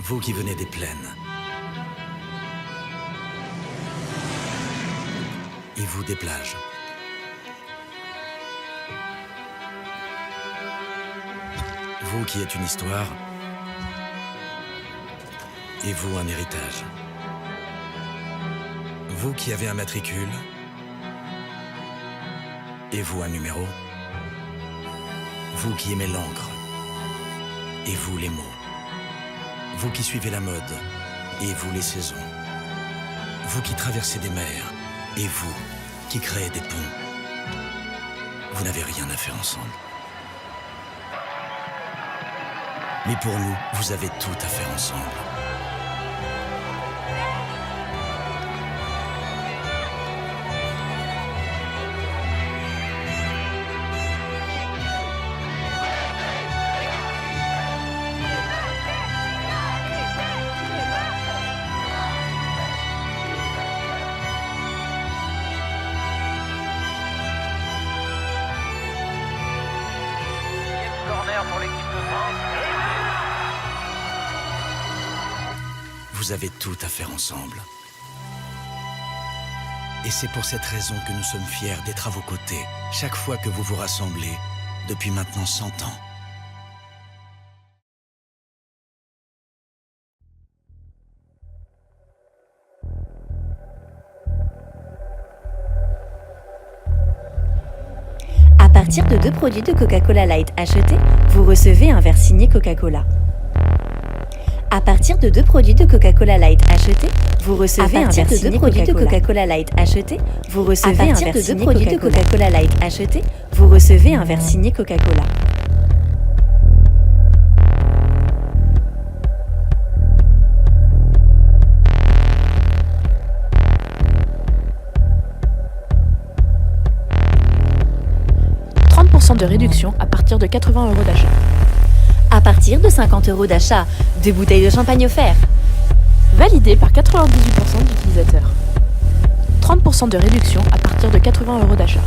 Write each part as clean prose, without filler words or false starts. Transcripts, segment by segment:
Vous qui venez des plaines. Et vous des plages. Vous qui êtes une histoire. Et vous un héritage. Vous qui avez un matricule. Et vous un numéro. Vous qui aimez l'encre. Et vous les mots. Vous qui suivez la mode. Et vous les saisons. Vous qui traversez des mers. Et vous qui créez des ponts. Vous n'avez rien à faire ensemble. Mais pour nous, vous avez tout à faire ensemble. Pour l'équipe de France. Vous avez tout à faire ensemble. Et c'est pour cette raison que nous sommes fiers d'être à vos côtés chaque fois que vous vous rassemblez depuis maintenant 100 ans. À partir de 2 produits de Coca-Cola Light achetés, vous recevez un verre signé Coca-Cola. À partir de 2 produits de Coca-Cola Light achetés, vous recevez un verre signé Coca-Cola Light acheté, vous recevez un verre signé Coca-Cola Light acheté, vous recevez un verre signé Coca-Cola. De réduction à partir de 80 € d'achat. À partir de 50 € d'achat, 2 bouteilles de champagne offertes. Validé par 98% d'utilisateurs. 30% de réduction à partir de 80 € d'achat.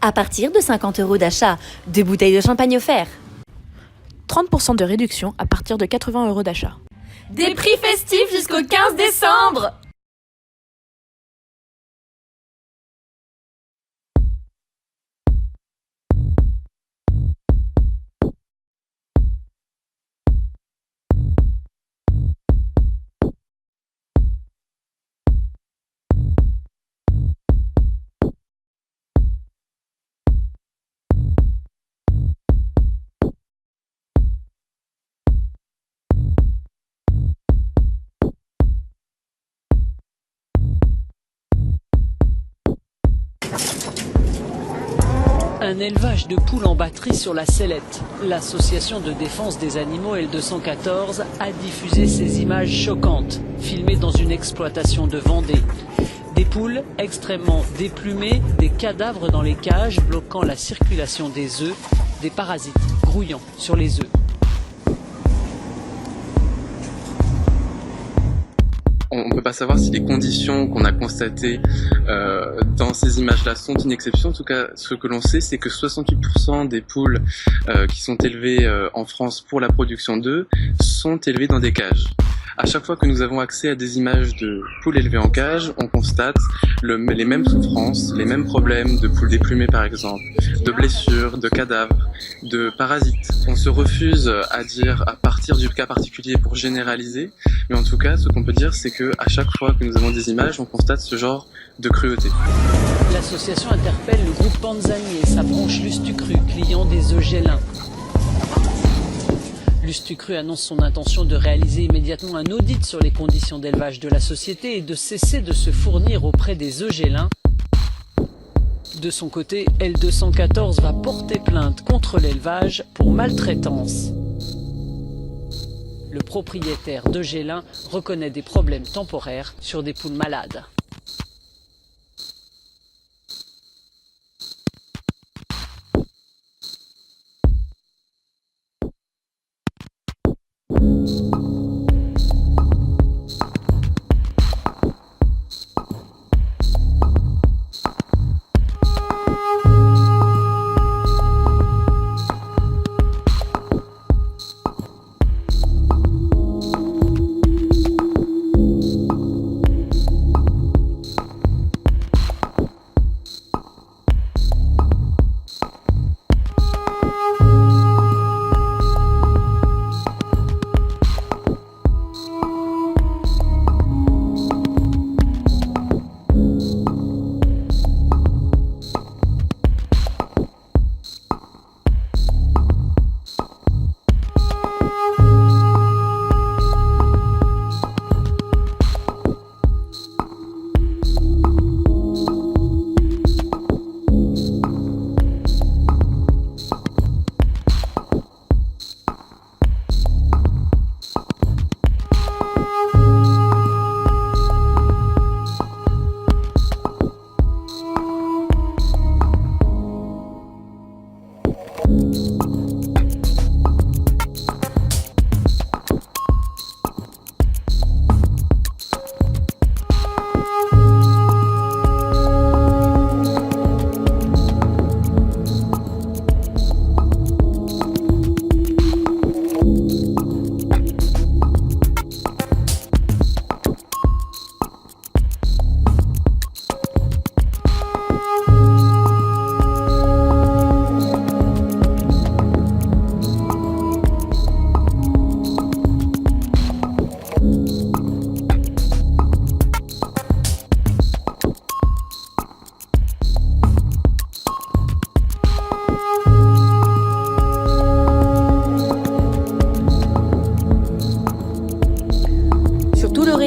À partir de 50 € d'achat, 2 bouteilles de champagne offertes. 30% de réduction à partir de 80 € d'achat. Des prix festifs jusqu'au 15 décembre. Un élevage de poules en batterie sur la sellette. L'association de défense des animaux L214 a diffusé ces images choquantes, filmées dans une exploitation de Vendée. Des poules extrêmement déplumées, des cadavres dans les cages bloquant la circulation des œufs, des parasites grouillant sur les œufs. On ne peut pas savoir si les conditions qu'on a constatées dans ces images-là sont une exception. En tout cas, ce que l'on sait, c'est que 68% des poules qui sont élevées en France pour la production d'œufs sont élevées dans des cages. À chaque fois que nous avons accès à des images de poules élevées en cage, on constate les mêmes souffrances, les mêmes problèmes de poules déplumées par exemple, de blessures, de cadavres, de parasites. On se refuse à dire à partir du cas particulier pour généraliser, mais en tout cas, ce qu'on peut dire, c'est que à chaque fois que nous avons des images, on constate ce genre de cruauté. L'association interpelle le groupe Panzani et sa branche Lustucru, client des œufs Gélin. Lustucru annonce son intention de réaliser immédiatement un audit sur les conditions d'élevage de la société et de cesser de se fournir auprès des œufs Gélin. De son côté, L214 va porter plainte contre l'élevage pour maltraitance. Le propriétaire de Gélin reconnaît des problèmes temporaires sur des poules malades.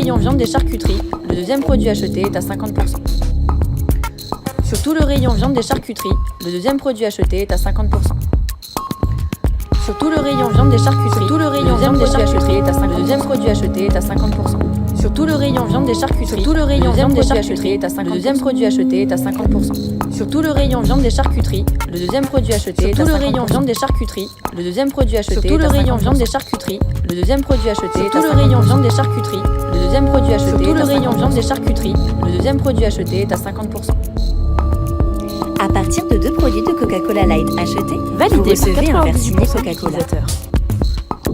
rayon viande des charcuteries, le deuxième produit acheté est à 50%. Sur tout le rayon viande des charcuteries, le deuxième produit acheté est à 50%. Sur tout le rayon viande des charcuteries, tout le rayon viande des charcuteries est à 50%. Le deuxième produit acheté est à 50%. Sur tout le rayon viande des charcuteries, tout le rayon viande des charcuteries est à 50%. Le deuxième produit acheté est à 50%. Sur tout le rayon viande des charcuteries, le deuxième produit acheté est à 50%. Sur tout le rayon viande des charcuteries, le deuxième produit acheté est à 50%. Sur tout le rayon viande des charcuteries, le deuxième produit acheté est à 50%. Sur tout le rayon viande des charcuteries, le deuxième produit acheté est à 50%. Sur tout le rayon viande des charcuteries, le deuxième produit acheté est à 50%. À partir de 2 produits de Coca-Cola Light achetés, vous Validé par recevez un verre signé 98% Coca-Cola. d'utilisateurs.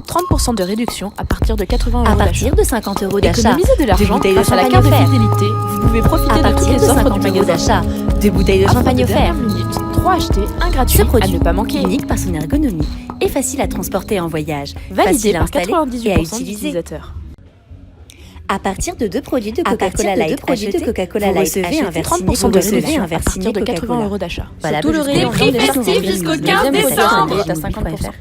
30% de réduction à partir de 80 À € d'achat. partir de 50 € d'achat, Économisez de l'argent bouteilles de grâce à la champagne carte de offertes. fidélité. Vous pouvez profiter À de toutes partir les de offres 50 du € magasin. d'achat, 2 bouteilles de Offre champagne de dernière offertes. minute, 3 achetés, 1 gratuit Ce à produit, ne pas manquer. unique par son ergonomie, est facile à transporter en voyage, Validé facile à par installer et à 98% utiliser. d'utilisateurs. À partir de 2 produits de Coca-Cola Light achetés, Coca-Cola vous Light recevez un acheté, verre 30% de signé réduction un à verre partir signé de 80 Coca-Cola. € d'achat. Voilà, Sur tout le jusqu'au rayon prix viande des festif charcuteries, jusqu'au le 15 deuxième produit décembre. acheté est à 50%.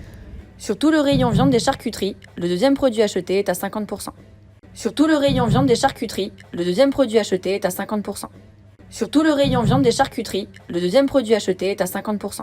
Sur tout le rayon viande des charcuteries, le deuxième produit acheté est à 50%. Sur tout le rayon viande des charcuteries, le deuxième produit acheté est à 50%. Sur tout le rayon viande des charcuteries, le deuxième produit acheté est à 50%.